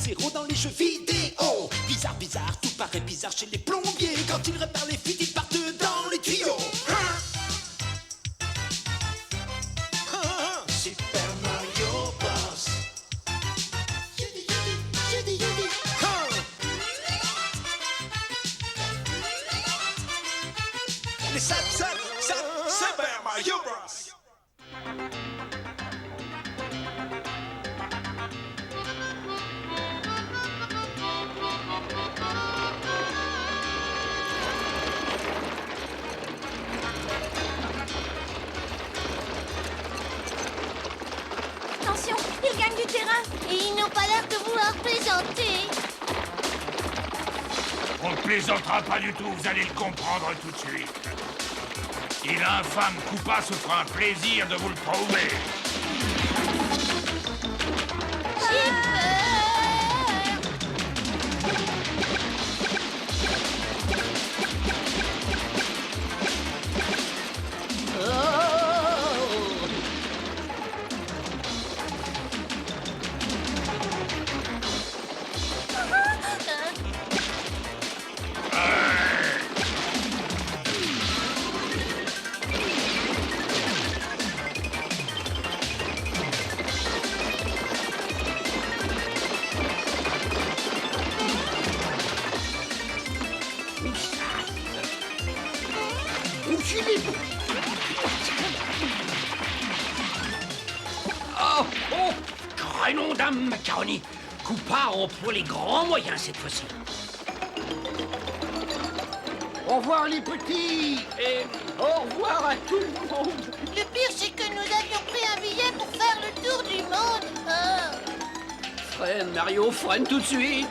zéro dans les jeux vidéo. Bizarre, bizarre, tout paraît bizarre chez les plombiers. Quand ils réparent les fuites, ils partent dans les tuyaux. Super Mario Bros. Les Super Mario Bros. Attention, ils gagnent du terrain et ils n'ont pas l'air de vouloir plaisanter. On ne plaisantera pas du tout, vous allez le comprendre tout de suite. Et l'infâme Koopa se fera un plaisir de vous le prouver. J'ai peur. Oh, oh, crénom dame macaroni. Koopa emploie les grands moyens cette fois-ci. Au revoir les petits et au revoir à tout le monde. Le pire, c'est que nous avions pris un billet pour faire le tour du monde. Freine, Mario, freine tout de suite.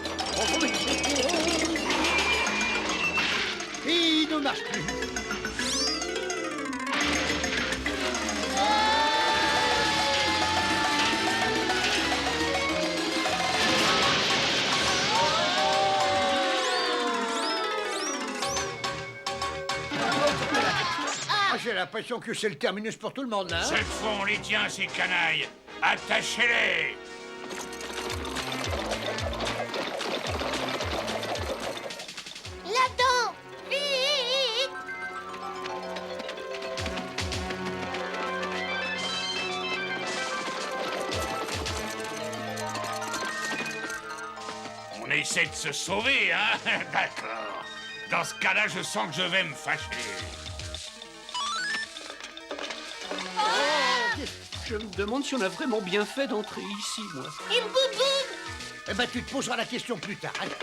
Et il ne marche plus. J'ai l'impression que c'est le terminus pour tout le monde, hein. Cette fois, on les tient, ces canailles. Attachez-les. Là-dedans, vite. On essaie de se sauver, hein. D'accord. Dans ce cas-là, je sens que je vais me fâcher. Je me demande si on a vraiment bien fait d'entrer ici, moi. Et boum boum. Eh ben, tu te poseras la question plus tard. Allez.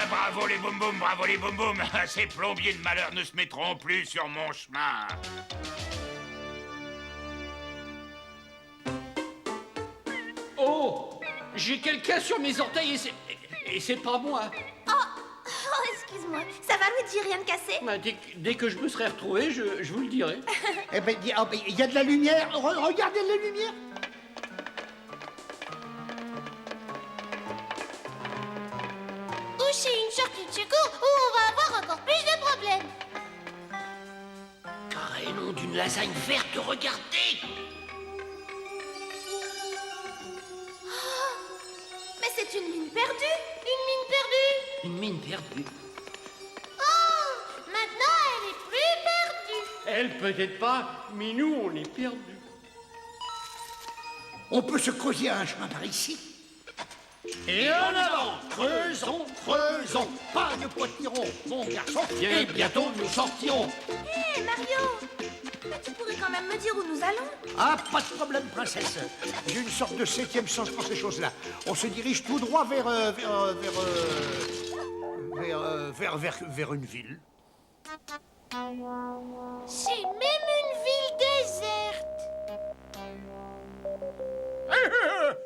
Bravo les boum boum, bravo les boum boum. Ces plombiers de malheur ne se mettront plus sur mon chemin. Oh, j'ai quelqu'un sur mes orteils et c'est pas moi. Oh, excuse-moi. Ça va, Luigi, rien de cassé? Bah, dès que je me serai retrouvé, je vous le dirai. Eh ben, il y a de la lumière. Regardez la lumière. Ou chez une sortie de secours où on va avoir encore plus de problèmes. Crénom d'une lasagne verte, regardez. Mais c'est une mine perdue. Une mine perdue. Une mine perdue. Oh, maintenant elle est plus perdue. Elle peut-être pas, mais nous, on est perdus. On peut se creuser un chemin par ici. Et en avant, Creusons, creusons. Pas de potiron, mon garçon. Et bientôt, nous sortirons. Hé, Mario. Mais tu pourrais quand même me dire où nous allons? Ah, pas de problème, princesse. J'ai une sorte de 7e sens pour ces choses-là. On se dirige tout droit vers une ville. C'est même une ville déserte.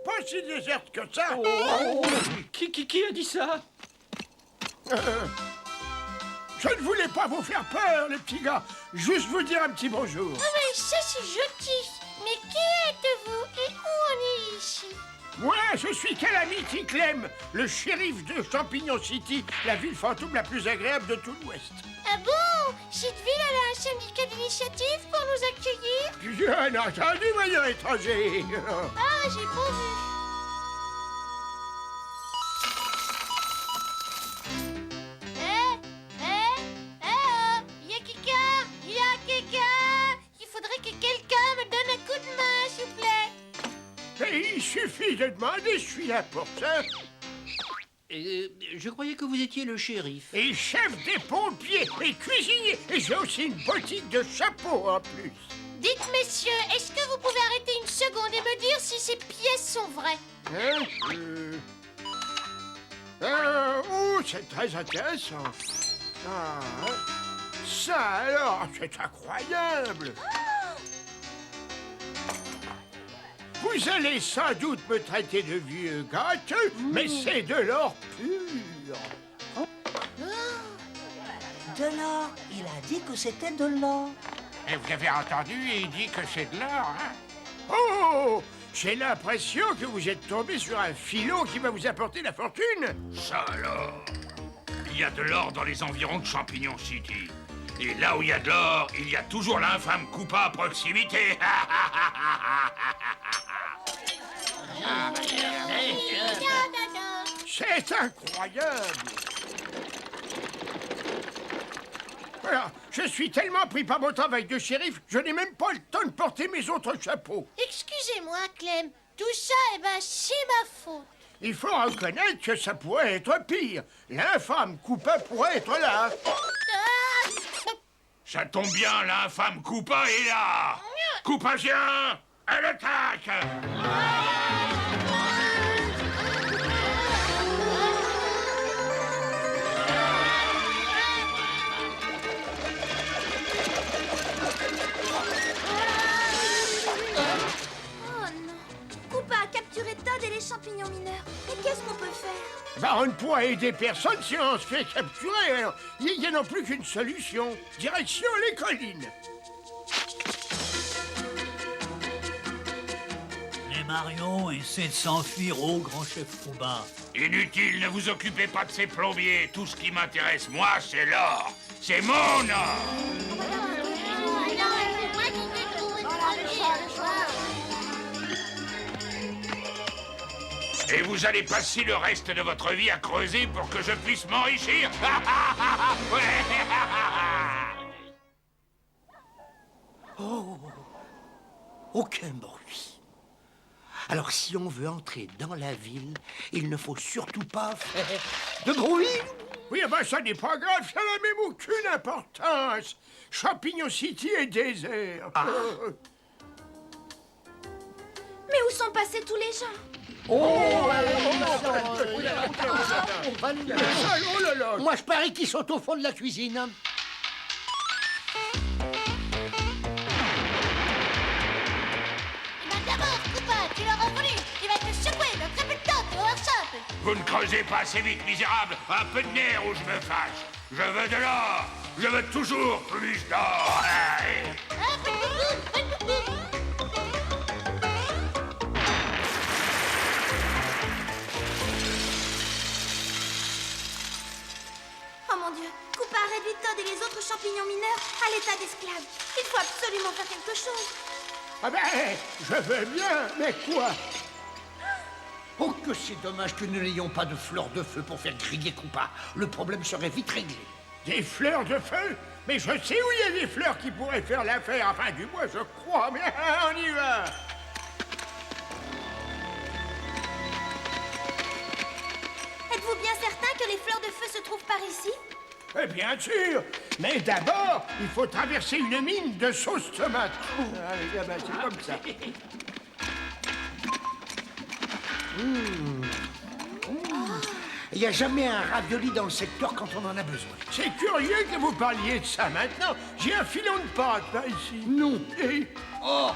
Pas si déserte que ça. Oh, qui a dit ça? Je ne voulais pas vous faire peur, les petits gars. Juste vous dire un petit bonjour. Ah mais ça c'est gentil. Mais qui êtes-vous et où on est ici? Moi, je suis Calamity Clem, le shérif de Champignon City, la ville fantôme la plus agréable de tout l'Ouest. Ah bon? Cette ville elle a un syndicat d'initiative pour nous accueillir? Bien entendu, voyons étranger. Ah, j'ai pas vu. Y a quelqu'un? Y a quelqu'un? Il faudrait que quelqu'un me donne un coup de main, s'il vous plaît. Mais il suffit de demander, je suis là pour ça. Je croyais que vous étiez le shérif. Et chef des pompiers et cuisinier. Et j'ai aussi une boutique de chapeaux en plus. Dites, messieurs, est-ce que vous pouvez arrêter une seconde et me dire si ces pièces sont vraies? Oh, c'est très intéressant. Ah, ça alors, c'est incroyable. Vous allez sans doute me traiter de vieux gâteux, mais c'est de l'or pur. De l'or. Il a dit que c'était de l'or. Et vous avez entendu, il dit que c'est de l'or, hein? Oh, j'ai l'impression que vous êtes tombé sur un filon qui va vous apporter la fortune. Ça alors. Il y a de l'or dans les environs de Champignon City. Et là où il y a de l'or, il y a toujours l'infâme Koopa à proximité. C'est incroyable. Voilà, je suis tellement pris par mon travail de shérif, je n'ai même pas le temps de porter mes autres chapeaux. Excusez-moi, Clem. Tout ça, c'est ma faute. Il faut reconnaître que ça pourrait être pire. L'infâme Koopa pourrait être là. Ça tombe bien, l'infâme Koopa est là. Koopasien, à l'attaque. Koopa a capturé Todd et les champignons mineurs. Mais qu'est-ce qu'on peut faire? Bah, on ne pourra aider personne si on se fait capturer. Alors, il n'y a non plus qu'une solution. Direction les collines. Les Marions essaient de s'enfuir au grand chef Fouba. Inutile, ne vous occupez pas de ces plombiers. Tout ce qui m'intéresse, moi, c'est l'or. C'est mon or. Et vous allez passer le reste de votre vie à creuser pour que je puisse m'enrichir. Oh, aucun bruit. Alors si on veut entrer dans la ville, il ne faut surtout pas faire de bruit. Oui, ben ça n'est pas grave, ça n'a même aucune importance. Champignon City est désert. Mais où sont passés tous les gens? Oh là là. Moi, je parie qu'ils sont au fond de la cuisine. D'abord, Koopa, tu l'auras voulu. Il va te secouer d'un très peu de temps, tu vas voir ça. Vous ne creusez pas assez vite, misérable. Un peu de nerf ou je me fâche. Je veux de l'or. Je veux toujours plus d'or. Oh mon Dieu, Koopa a réduit Todd et les autres champignons mineurs à l'état d'esclaves. Il faut absolument faire quelque chose. Ah ben, je veux bien, mais quoi? Oh, que c'est dommage que nous n'ayons pas de fleurs de feu pour faire griller Koopa. Le problème serait vite réglé. Des fleurs de feu? Mais je sais où il y a des fleurs qui pourraient faire l'affaire. Enfin, du moins, je crois. Mais on y va. Êtes-vous bien certain que les fleurs de feu se trouvent par ici? Bien sûr. Mais d'abord, il faut traverser une mine de sauce tomate. Allez, ah ben, c'est comme ça. Il n'y a jamais un ravioli dans le secteur quand on en a besoin. C'est curieux que vous parliez de ça maintenant. J'ai un filon de pâte, là, ici. Non. Et... Oh,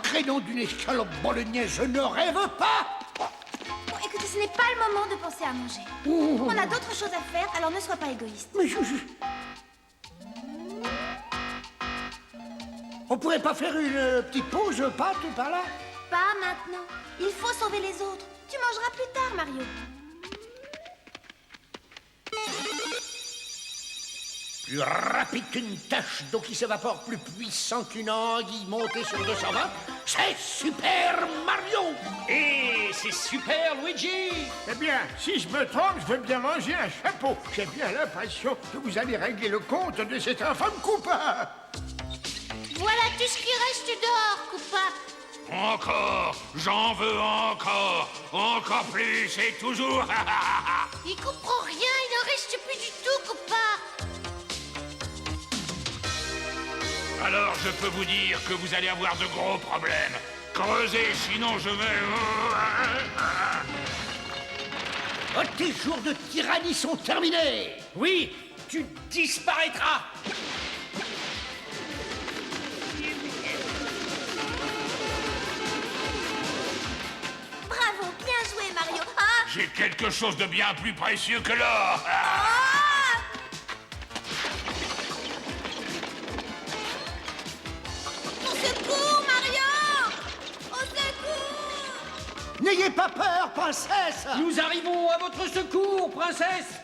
crénom d'une escalope bolognaise, je ne rêve pas. Bon, écoutez, ce n'est pas le moment de penser à manger. On a d'autres choses à faire, alors ne sois pas égoïste. Mais On pourrait pas faire une petite pause pâte par là? Pas maintenant. Il faut sauver les autres. Tu mangeras plus tard, Mario. Plus rapide qu'une tache d'eau qui s'évapore, plus puissant qu'une anguille montée sur 220, c'est Super Mario! Et c'est super, Luigi. Eh bien, si je me trompe, je veux bien manger un chapeau. J'ai bien l'impression que vous allez régler le compte de cet infâme Koopa. Voilà tout ce qui reste dehors, Koopa. Encore, j'en veux encore plus et toujours. Il comprend rien, il n'en reste plus du tout, Koopa. Alors je peux vous dire que vous allez avoir de gros problèmes. Creusez, sinon je vais... Oh, tes jours de tyrannie sont terminés! Oui, tu disparaîtras. Bravo, bien joué, Mario. Ah! J'ai quelque chose de bien plus précieux que l'or. Au secours, Mario! Au secours! N'ayez pas peur, princesse. Nous arrivons à votre secours, princesse.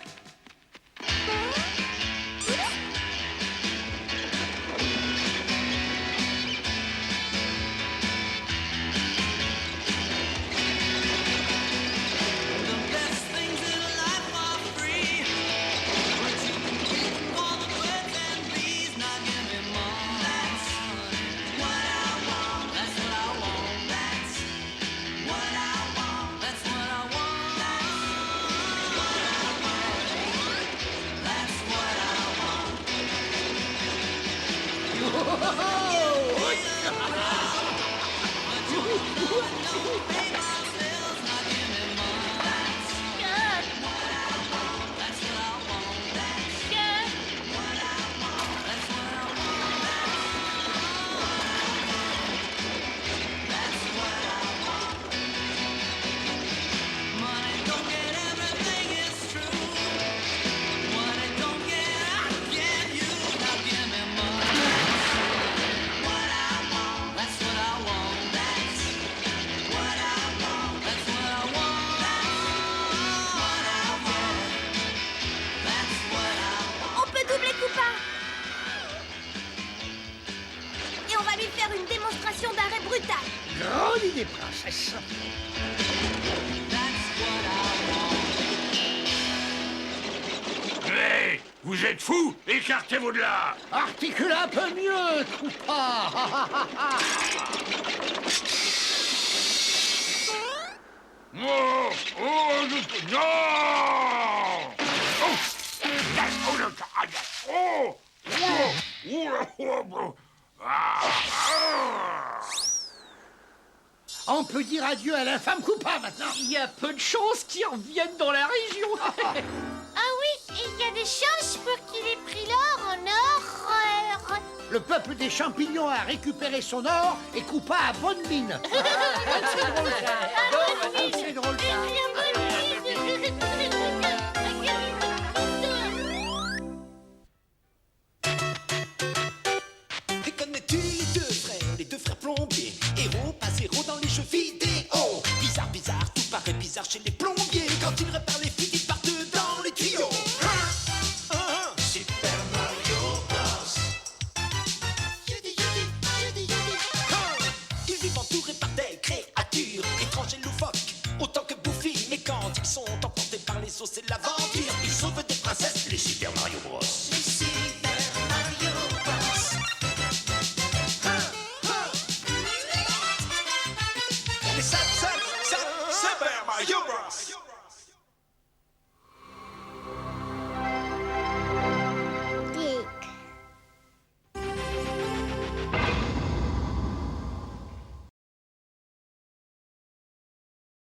On peut doubler Koopa! Et on va lui faire une démonstration d'arrêt brutal. Grande idée, princesse. Hé, vous êtes fous? Écartez-vous de là. Articule un peu mieux, Koopa. Oh, non. On peut dire adieu à l'infâme Koopa maintenant. Il y a peu de chances qu'ils reviennent dans la région. Ah oui, et il y a des chances pour qu'il ait pris l'or en or. Le peuple des champignons a récupéré son or et Koopa a bonne mine. Ah, bonne mine. C'est drôle.